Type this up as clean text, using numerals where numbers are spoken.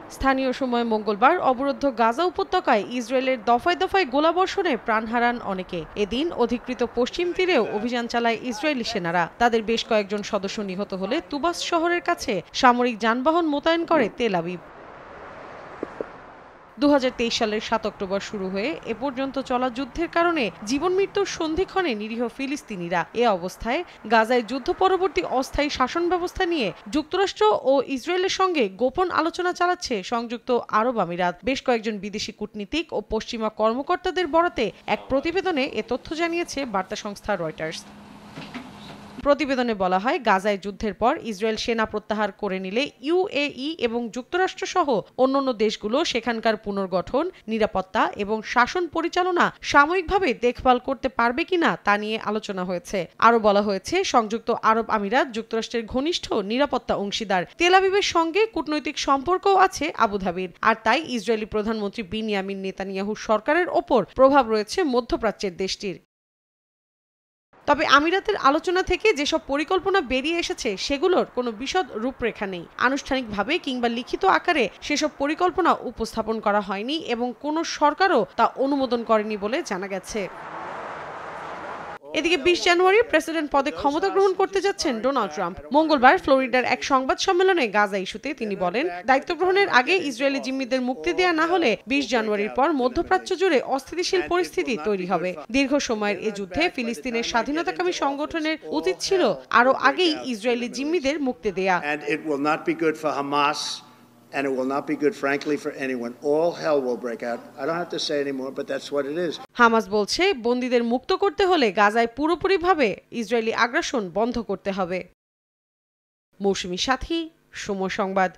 স্থানীয় সময় মঙ্গলবার অবরুদ্ধ গাজা উপত্যকায় ইসরায়েলের দফায় দফায় গোলাবর্ষণে প্রাণ হারান অনেকে। এদিন অধিকৃত পশ্চিম তীরেও অভিযান চালায় ইসরায়েলি সেনারা। তাদের বেশ কয়েকজন সদস্য নিহত হলে তুবাস শহরের কাছে সামরিক যানবাহন মোতায়েন করে তেল আবিব। 2023 সালের 7 অক্টোবর শুরু হয়ে এ পর্যন্ত চলা যুদ্ধের কারণে জীবন মৃত্যুর সন্ধিক্ষণে নিরীহ ফিলিস্তিনিরা। এ অবস্থায় গাজায় যুদ্ধ পরবর্তী অস্থায়ী শাসন ব্যবস্থা নিয়ে যুক্তরাষ্ট্র ও ইসরায়েলের সঙ্গে গোপন আলোচনা চালাচ্ছে সংযুক্ত আরব আমিরাত। বেশ কয়েকজন বিদেশি কূটনীতিক ও পশ্চিমা কর্মকর্তাদের বরাতে এক প্রতিবেদনে এ তথ্য জানিয়েছে বার্তা সংস্থা রয়টার্স। প্রতিবেদনে বলা হয়, গাজায় যুদ্ধের পর ইসরায়েল সেনা প্রত্যাহার করে নিলে ইউএই এবং যুক্তরাষ্ট্র সহ অন্যান্য দেশগুলো সেখানকার পুনর্গঠন, নিরাপত্তা এবং শাসন পরিচালনা সাময়িকভাবে দেখভাল করতে পারবে কিনা তা নিয়ে আলোচনা হয়েছে। আরও বলা হয়েছে, সংযুক্ত আরব আমিরাত যুক্তরাষ্ট্রের ঘনিষ্ঠ নিরাপত্তা অংশীদার। তেল আবিবের সঙ্গে কূটনৈতিক সম্পর্কও আছে আবুধাবির। আর তাই ইসরায়েলি প্রধানমন্ত্রী বিনিয়ামিন নেতানিয়াহু সরকারের ওপর প্রভাব রয়েছে মধ্যপ্রাচ্যের দেশটির। তবে আমিরাতের আলোচনা থেকে যেসব পরিকল্পনা বেরিয়ে এসেছে সেগুলোর কোনো বিশদ রূপরেখা নেই। আনুষ্ঠানিকভাবে কিংবা লিখিত আকারে সেসব পরিকল্পনা উপস্থাপন করা হয়নি এবং কোনো সরকারও তা অনুমোদন করেনি বলে জানা গেছে। এদিকে 20 জানুয়ারি প্রেসিডেন্ট পদে ক্ষমতা গ্রহণ করতে যাচ্ছেন ডোনাল্ড ট্রাম্প। মঙ্গলবার ফ্লোরিডার এক সংবাদ সম্মেলনে গাজা ইস্যুতে তিনি বলেন, দায়িত্ব গ্রহণের আগে ইসরায়েলি জিম্মিদের মুক্তি দেয়া না হলে 20 জানুয়ারির পর মধ্যপ্রাচ্য জুড়ে অস্থিতিশীল পরিস্থিতি তৈরি হবে। দীর্ঘ সময়ের এ যুদ্ধে ফিলিস্তিনের স্বাধীনতাকামী সংগঠনের উচিত ছিল আরও আগেই ইসরায়েলি জিম্মিদের মুক্তি দেয়া। And it will not be good, frankly, for anyone. All hell will break out. I don't have to say anymore, but that's what it is. Hamas বলছে, বন্দীদের মুক্ত করতে হলে গাজায় পুরোপুরিভাবে ইসরায়েলি আগ্রাসন বন্ধ করতে হবে। মৌসুমী সাথী, সময় সংবাদ।